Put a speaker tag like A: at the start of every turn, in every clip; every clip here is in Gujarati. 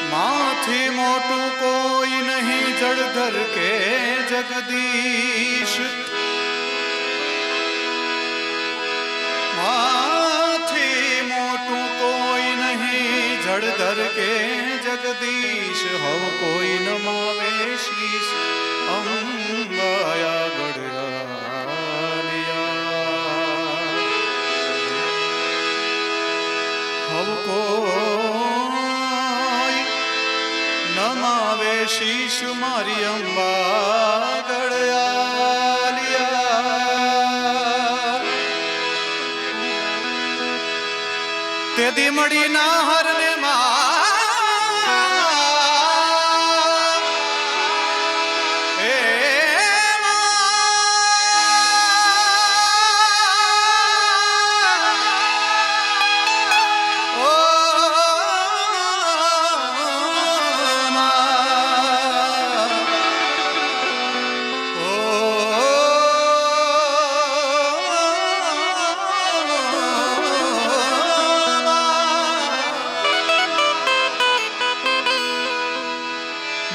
A: माथी मोटू कोई नहीं जड़धर के जगदीश, माथी मोटू कोई नहीं जड़धर के जगदीश, हव कोई न मावे शीश अंबाया गढ़िया, हव को नमावे शीश मारी अंबा गड़िया। तेदी मड़ी ना हरने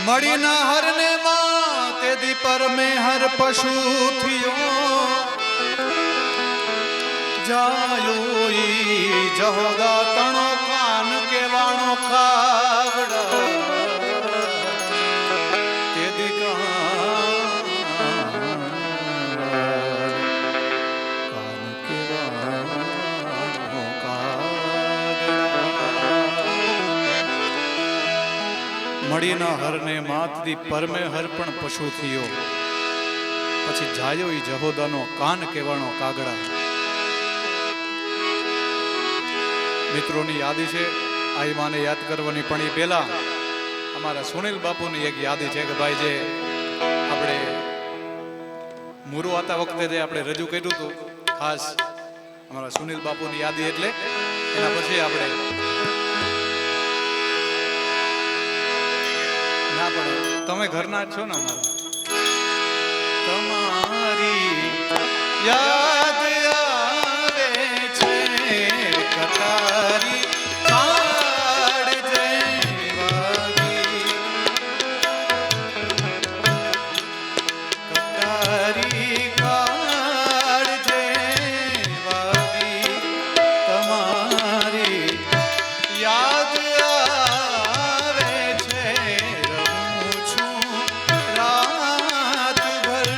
A: मड़ी ना हरने मां तेदी पर में हर पशु थियो, जायो जहोदा तणो कान के वाणो खागड़ा, तेदी कान के वाणो खागड़ा। मड़ी ना हरने मात दी पर में हर पण पशु थियो, પછી જાયો ઈ જહોદાનો કાન કેવાણો કાગડા। મિત્રોની યાદી છે આ માને યાદ કરવાની, પણ એ પહેલા અમારા સુનિલ બાપુની એક યાદી છે કે ભાઈ જે આપણે મૂરો આતા વખતે જે આપણે રજૂ કર્યું હતું, ખાસ અમારા સુનિલ બાપુની યાદી, એટલે એના પછી આપણે ના પણ તમે ઘરના જ છો ને અમારા, તમારી યાદ આવે છે કટારી કાળ જેવાગી, કટારી કાળ જેવાગી, તમારી યાદ આવે છે, રમું છું રાત ભર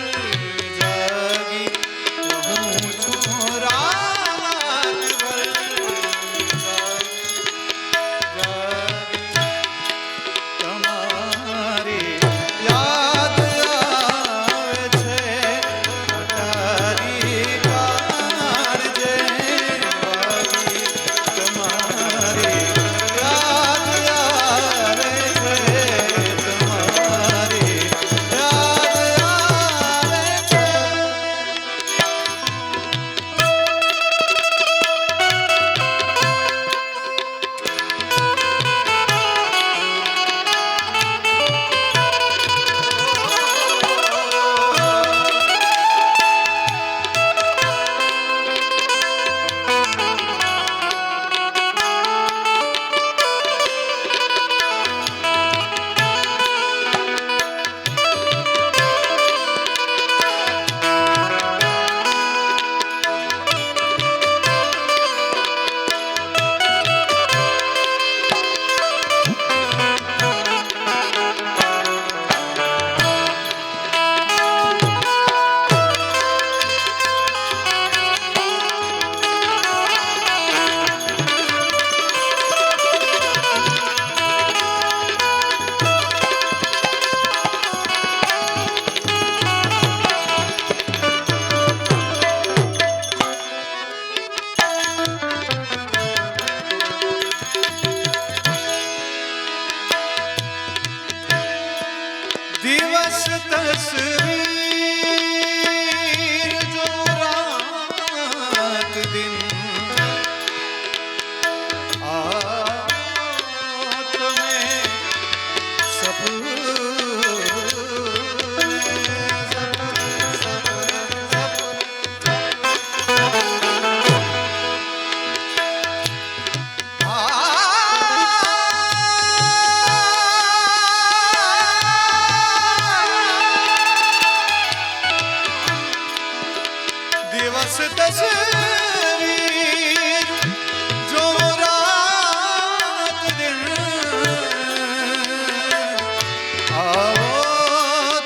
A: દિવસ તસવીર જો રાત દિન આવો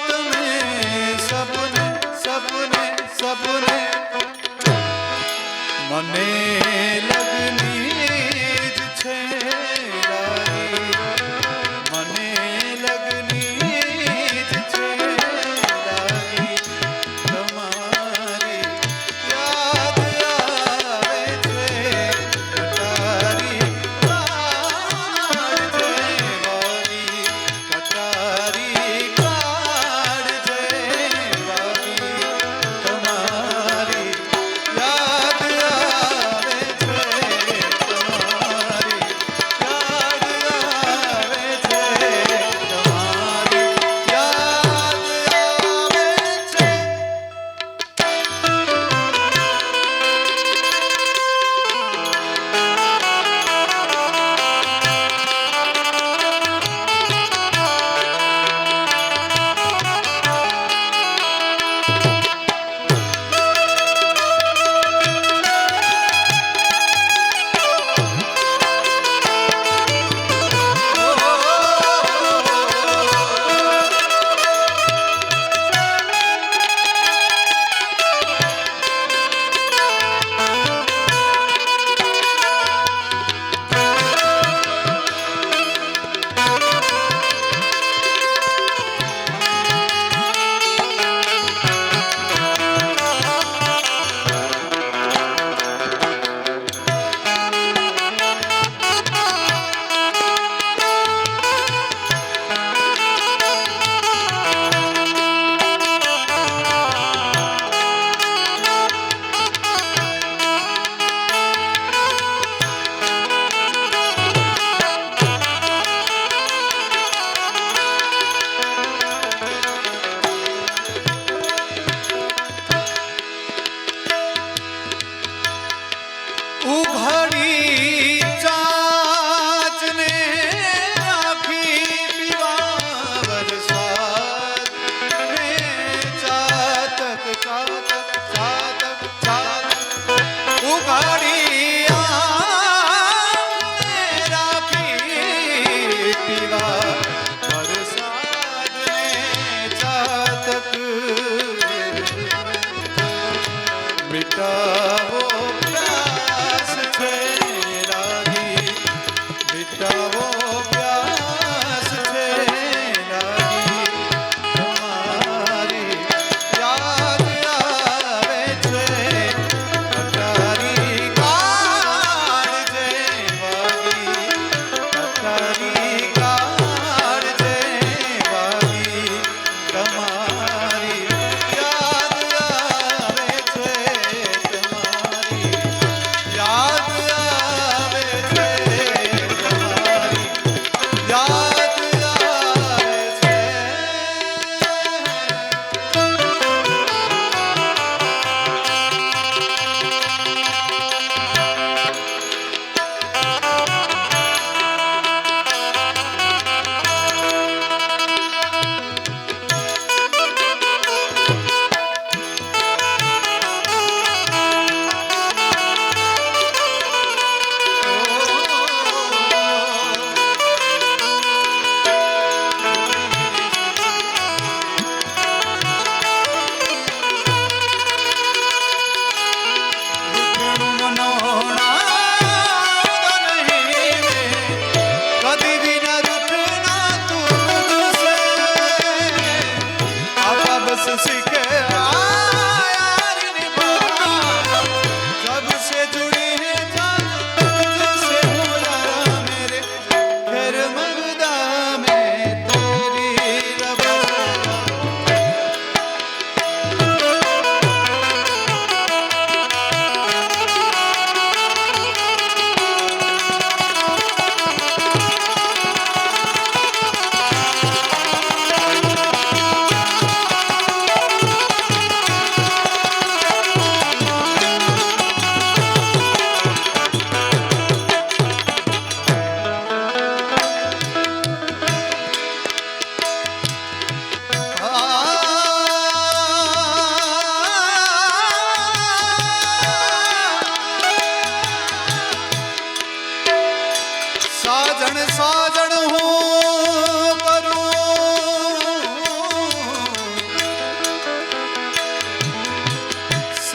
A: તમે સપને સપને સપને મને લગની જ છે રાહી મને લગની જ છે રાહી તમારી યાદ આવે છે કટારી કાઢ છે વારી કટારી કાઢ છે વારી તમારી યાદ આવે છે તમારી યાદ આવે છે તમારી યાદ આવે છે ઉઘાડી ચાચને રાખી પીવા વરસાદ ને ચાતક ચાતક ચાતક ચાતક ઉઘાડી આમને રાખી પીવા વરસાદ ને ચાતક મિટાવો પ્યાસ છે રાહી મિટાવો પ્યાસ છે રાહી તમારી યાદ આવે છે કટારી કાઢ છે વાગી કટારી કાઢ છે વાગી તમારી યાદ આવે છે તમારી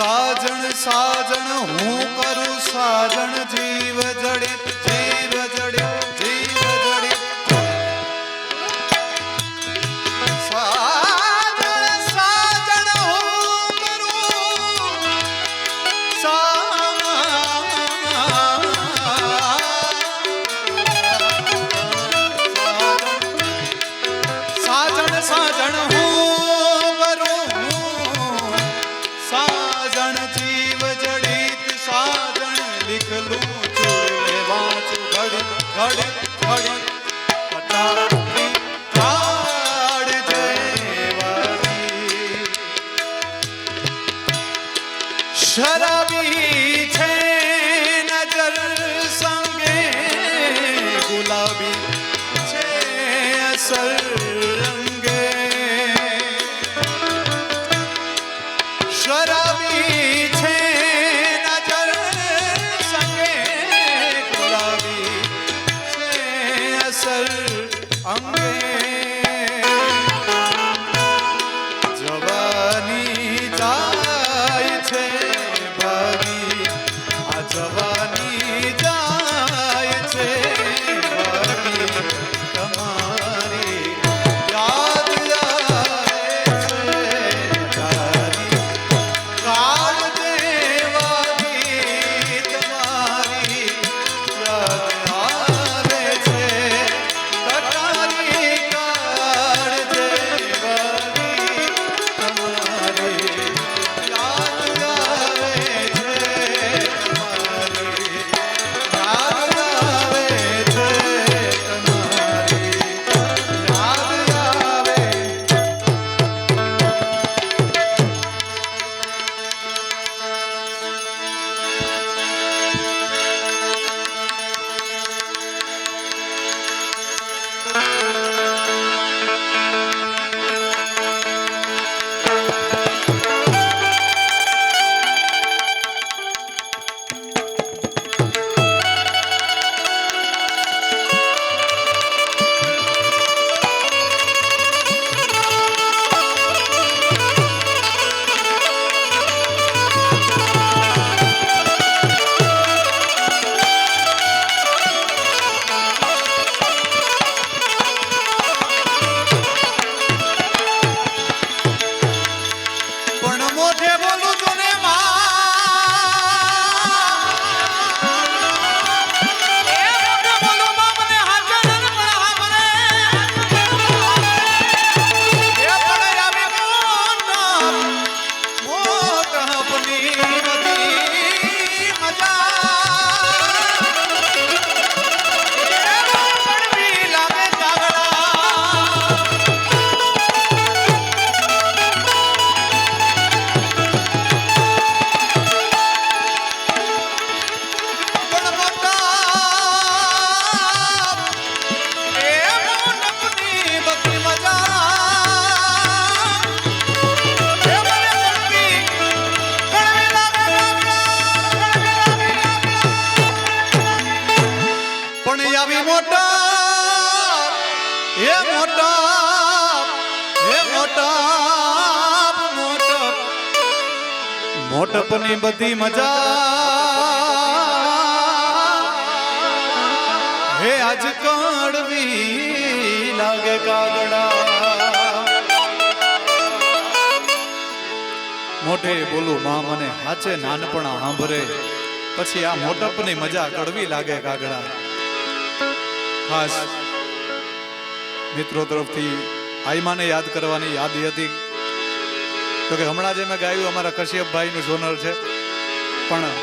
A: સાજણ સાજણ હું કરું સાજણ જીવ જડિત જીવ જડિત જીવ જડિત સાજણ સાજણ હું કરું સાજણ સાજણ હું કરું સાજણ જીવ જડિત સાજણ લીખલું ચૂડે વાંચું ઘડી ઘડી ઘડી પટારી કાળ જેવારી શરાબી છે નજર સંગે ગુલાબી છે અસર રંગે શરાબી છે નજર સંગે ગુલાબી છે અસર અંગે જવાની જાય છે ભાગી આ જવાની જાય છે ભાગી તમારી યાદ આવે છે તારી કાળ દેવાની તમારી યાદ આવે છે કટારી કાળ દેવાની તમારી યાદ આવે છે તમારી યાદ આવે છે તમારી યાદ આવે પણ મોઢે બોલું છું ને મોઢે બોલું માં મને હાચે ન પણ હા મને એ પણ આવી મોટપની બધી મજા એ પડવી લાગે કાગડા પણ મોટા એ મોટપની બધી મજા એ મને પડવી કડવી લાગે પણ આવી મોટા એ મોટા એ મોટા મોટપની બધી મજા હે આજ કડવી લાગે કાગડા મોઢે બોલું માં મને હાચે નાનપણા સાંભળે પછી આ મોટપની મજા કડવી લાગે કાગડા ખાસ મિત્રો તરફથી આઈમાને યાદ કરવાની યાદી હતી તો કે હમણાં જે મેં ગાયું અમારા કશ્યપભાઈનું સોનર છે પણ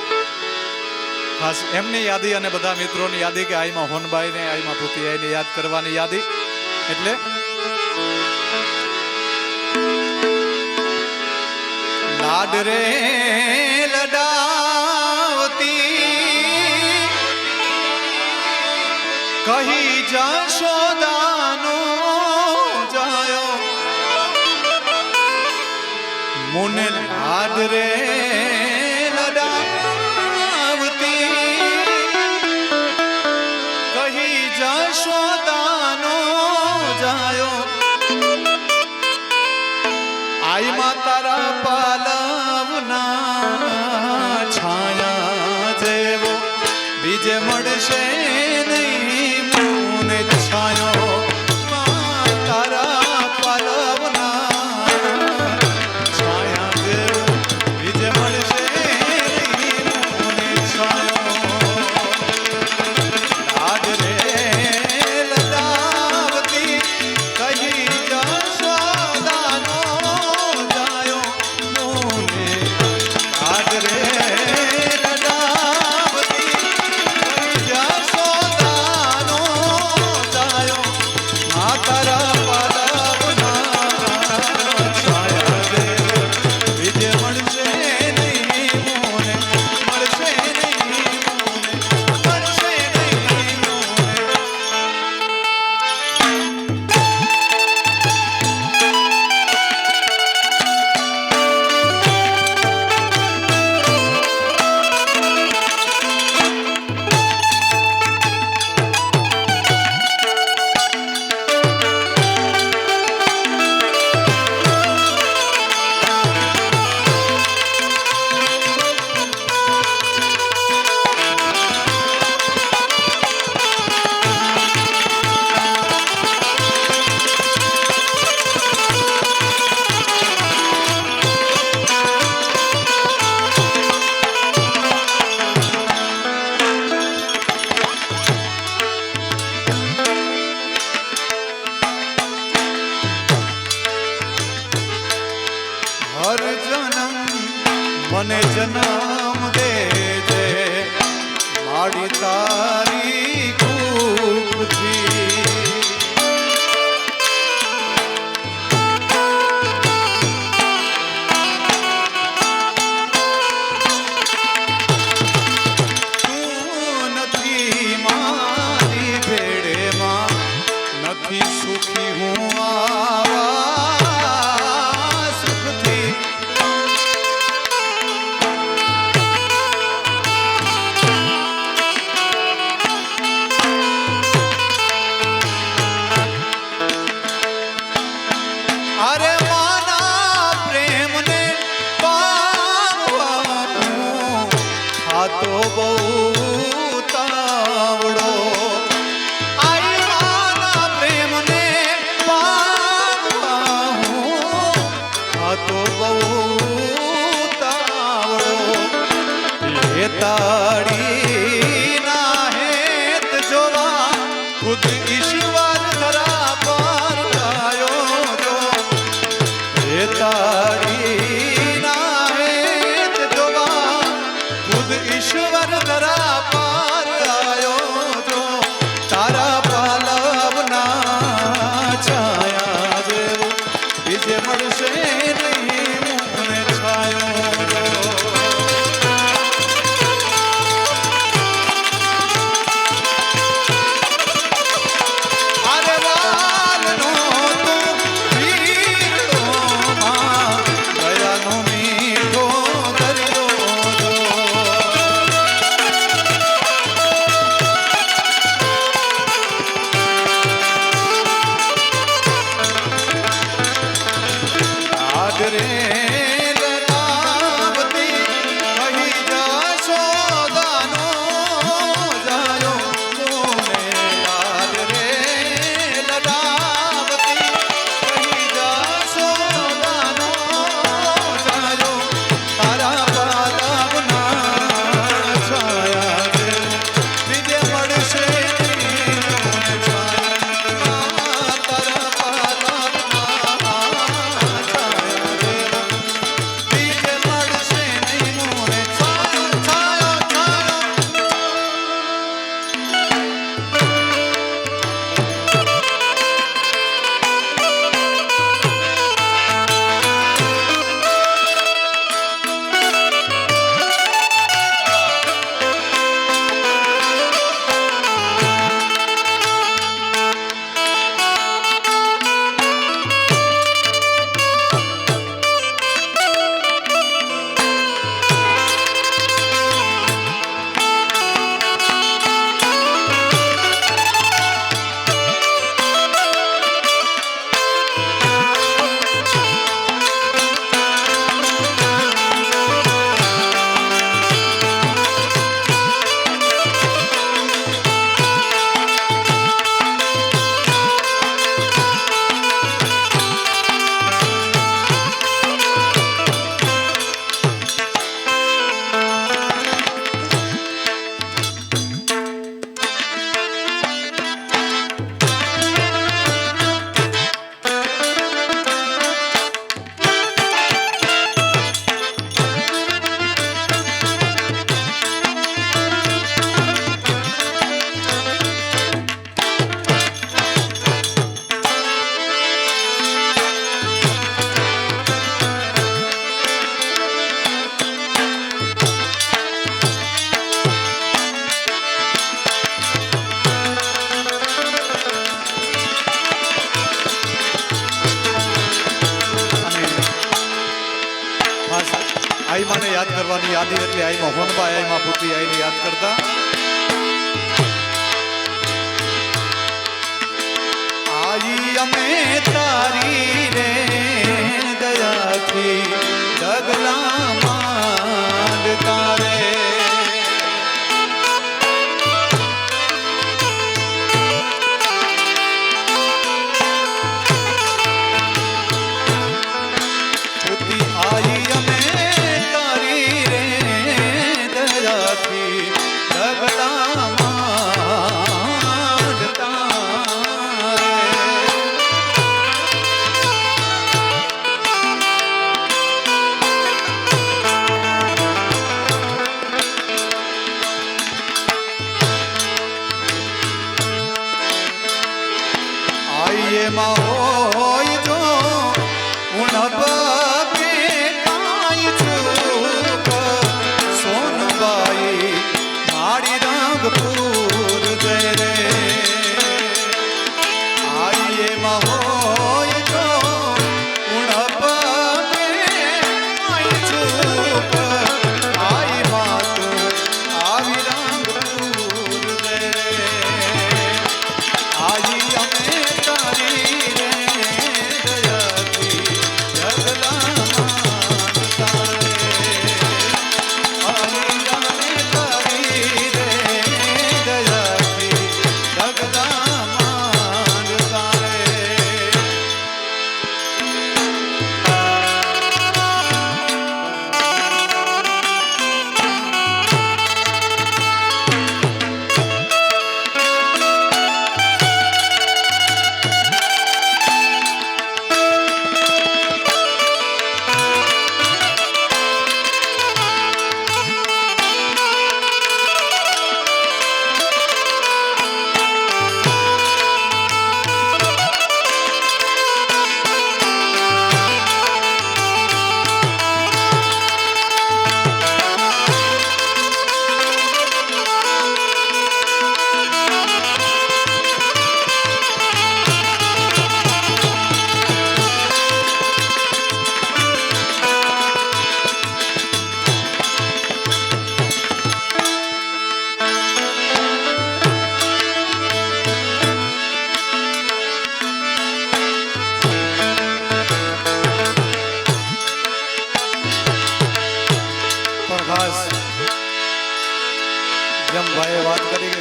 A: ખાસ એમની યાદી અને બધા મિત્રોની યાદી કે આઈમાં હોનબાઈને આઈમાં ભૂતિયાઈને યાદ કરવાની યાદી એટલે લાડ રે લડાવતી કહી જશોદાનો જાયો મુને લાડ રે લડાવતી કહી જશોદાનો જાયો આઈ માં તારા પાલવના છાયા જેવો બીજે મળશે નહીં મને છાયો તારા પાલવના છાયા જેવો બીજે મળશે નહીં મને છાયો લાજ રે લદાવતી કહી જશોદાનો જાયો મોને લાજ રે હર જન્મ મને જન્મ દેજે માડી તારી કૃપથી તું નથી મારી ભેડેમાં નથી સુખી હું અરે માના પ્રેમને પામવાનું ખાતો બહુ તાવડો આઈ માના પ્રેમને પામવાનું ખાતો બહુ તાવડો એ તાળી ના હેત જોવા ખુદ ઈશ્વર ધરા પર તારી ના હેત જોવા ખુદ ઈશ્વર ધરા પાર આયો જો તારા પાલવના છાયા જેવો બીજે મળશે નહીં મને છાયો આઈમાની યાદી એટલે આઈમાં હોનબા આઈમાં પુત્રી આઈને યાદ કરતા આઈ અમે તારી રે દયાથી ડગલા માંડતા રે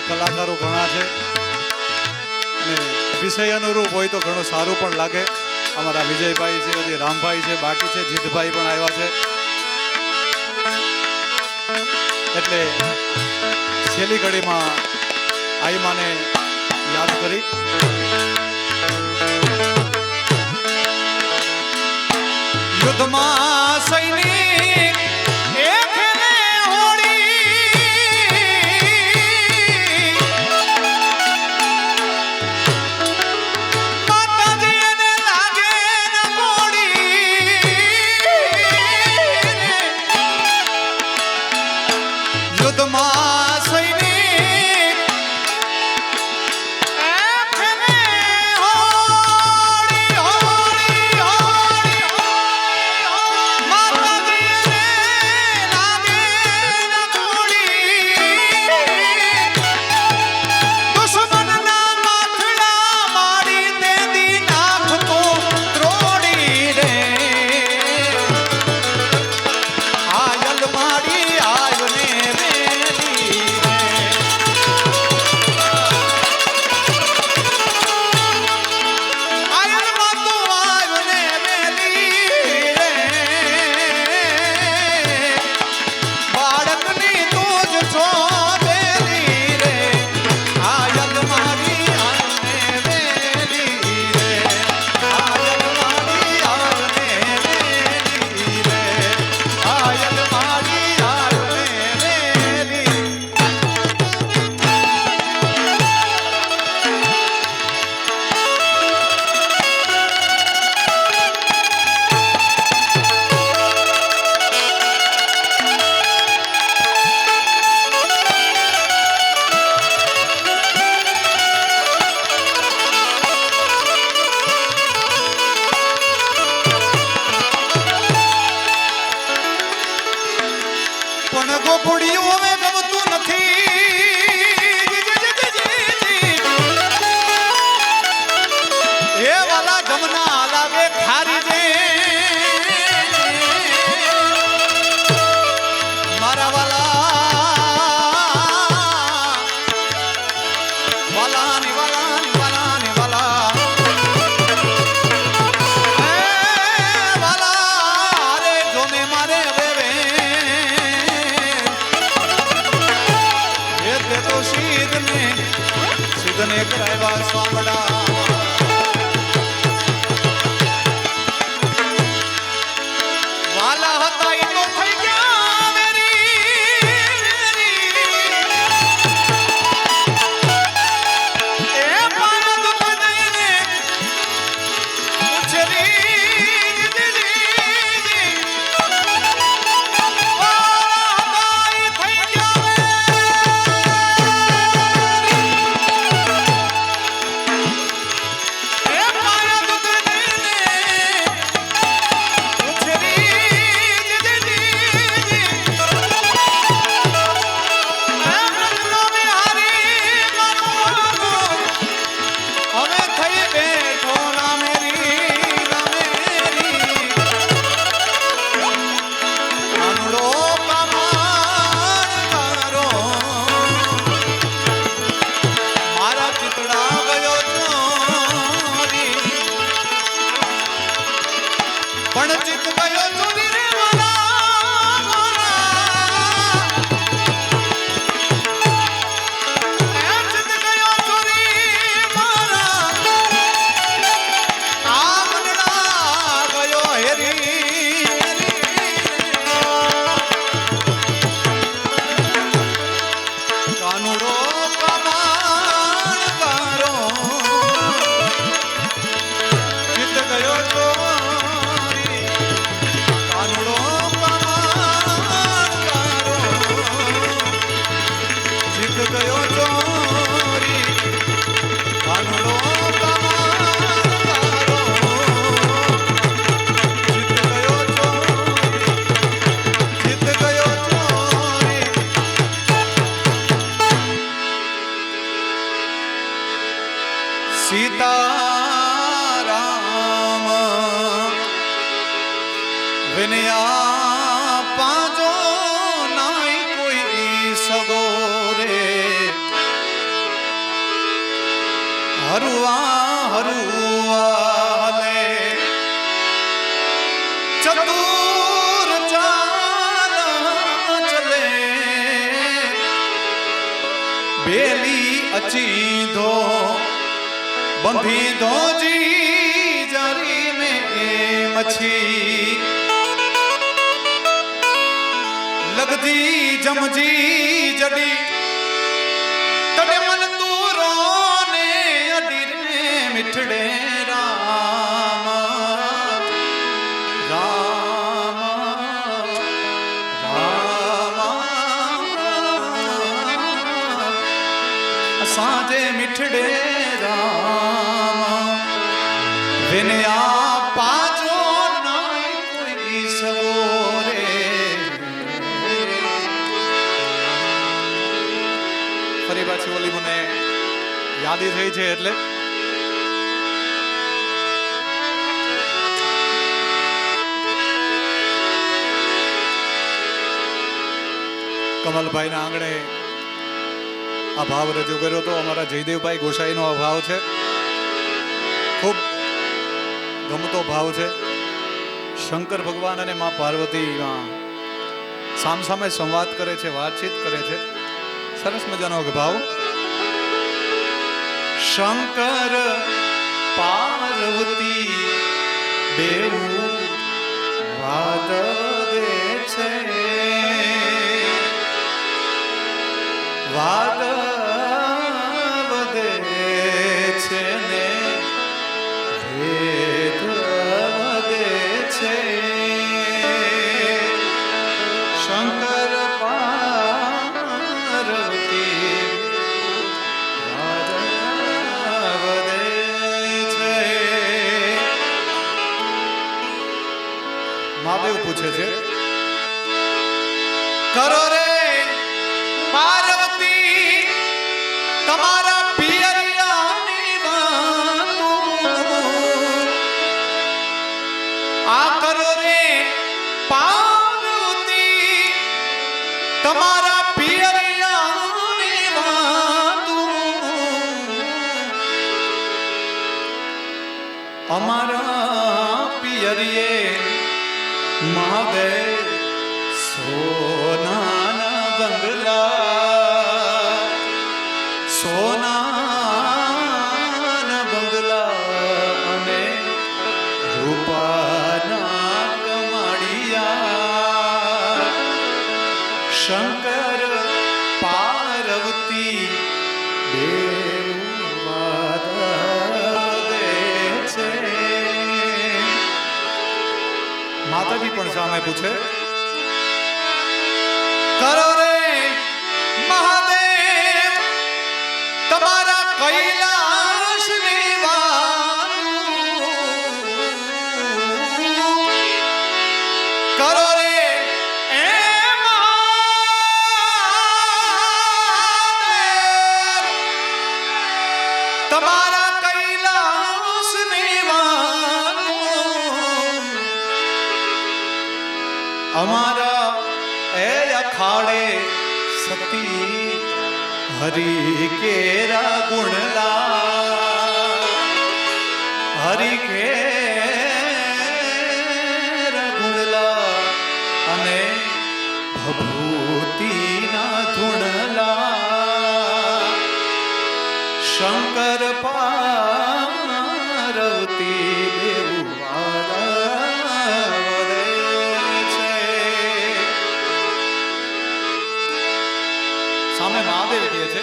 A: કલાકારો ઘણા છે અને વિષય અનુરૂપ હોય તો ઘણું સારું પણ લાગે. અમારા વિજયભાઈ છે, હજી રામભાઈ છે, બાકી છે જીતભાઈ પણ આવ્યા છે. એટલે છેલ્લી ઘડીમાં આઈમાને યાદ કરી યુદ્ધમાં સૈનિક
B: માતા
A: પણ ગોકુડિયું હવે ગમતું નથી. એ વાલા જમના લાગે ખારી જે મારા વાલા વાલાની વાલાની વાલાની વાલા વાલા અરે જોને મારે વેવે એ તે તો સીધને કરાવ્યા સ્વામડા. સીતારામ વિનયા પાંચો નાઈ કોઈ સગો રે હરુઆ હરુઆ લે ચતુર ચાલ ચલે બેલી અચી ધો બંધી દો જી જારી में मछी लगदी जमजी जडी तड़े मन तू रोने अडीर मिठड़े राम राम राम सांजे मिठड़े राम विनया पाजो नाई कोई सगो रे ફરી પાછી ઓલી મને યાદી થઈ છે એટલે કમલભાઈ ના આંગણે આ ભાવ રજૂ કર્યો તો અમારા જયદેવભાઈ ગોસાઈનો આ ભાવ છે. ખૂબ ગમતો ભાવ છે. શંકર ભગવાન અને મા પાર્વતી સામસામે સંવાદ કરે છે, વાતચીત કરે છે. સરસ મજાનો ભાવ. શંકર પાર્વતી બેઉ વાદ દે છે વાદ વધે છે ને ભેદ વધે છે. શંકર પાર્વતી વાદ વધે છે. મહાદેવ પૂછે છે કરો રે પાર્વતી તમારા પિયરિયાની વાતું આ કરો રે પાર્વતી તમારા પિયરિયાની વાતું અમારા પિયરિયે મહાદેવ સોનાના બંગલા સોનાના બંગલા અને રૂપાના કમાડિયા શંકર પાર્વતી દેવ વાદે છે. માતાજી પણ સામે પૂછે કરો રે મહાદેવ તમારા કૈલાસ કરો રે એ મહાદેવ તમારા કૈલાસ અમારા એ અખાડે સતી હરિ કેરા ગુણલા હરિ કેરા ગુણલા અને ભભૂતિના ધૂણલા શંકર પાર્વતી દેવ સામે મહાદેવ કહે છે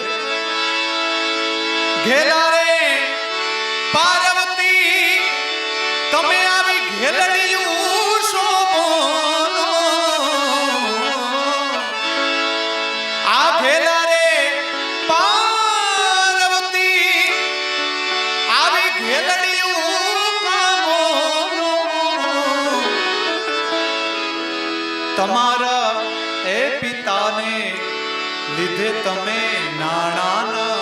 A: ઘેલા રે પાર્વતી તમે આવી ઘેલડિયું શોભો આ ઘેલા રે પાર્વતી આવી ઘેલડિયું કામો તમારા એ પિતાને લીધે તમે નાણાના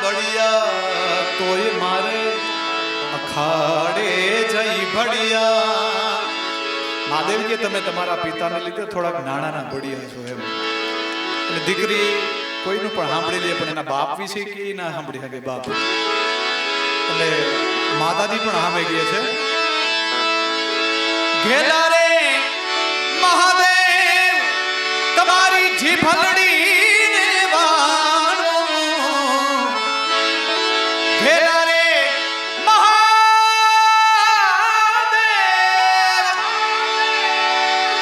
A: બળિયા તોય મારે અખાડે જઈ ભળિયા. મહાદેવ કે તમે તમારા પિતાને લીધે થોડાક નાણાના બળિયા છો એમ. એટલે દીકરી કોઈનું પણ સાંભળી લે પણ એના બાપ વિશે કે ના સાંભળી શકે બાપ. એટલે માતાજી પણ સામે કહે છે ઘેલા રે મહાદેવ તમારી જીભલડીને વાળો ઘેલા રે મહાદેવ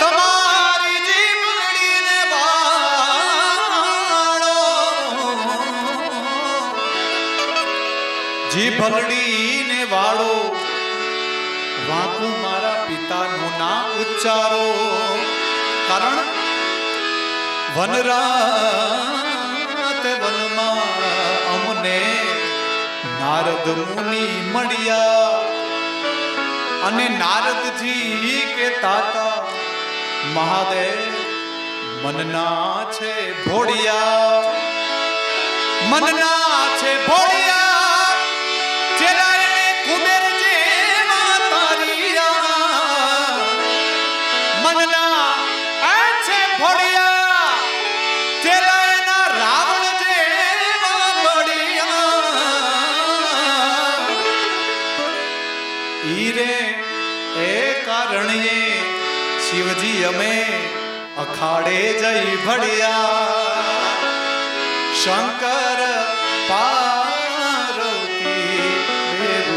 A: તમારી જીભલડીને વાળો જીભલડીને વાળો વાંકુ મારા પિતાનું ના ઉચ્ચારો કારણ વનરાત વનમાં અમને નારદ મુનિ મળ્યા અને નારદજી કે તાતા મહાદેવ મનના છે ભોળિયા મનના છે ભોળિયા ચેલાએ કુબેર મનના છે ભોળિયા ચેલાના રાવણ જેવા બળિયા ઈરે એ કારણે શિવજી અમે અખાડે જઈ ભળિયા શંકર પાર્વતી દેવ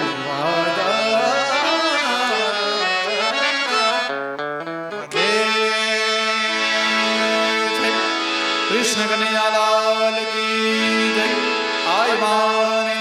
A: કૃષ્ણ કનૈયા લાલ કી જય. આય માને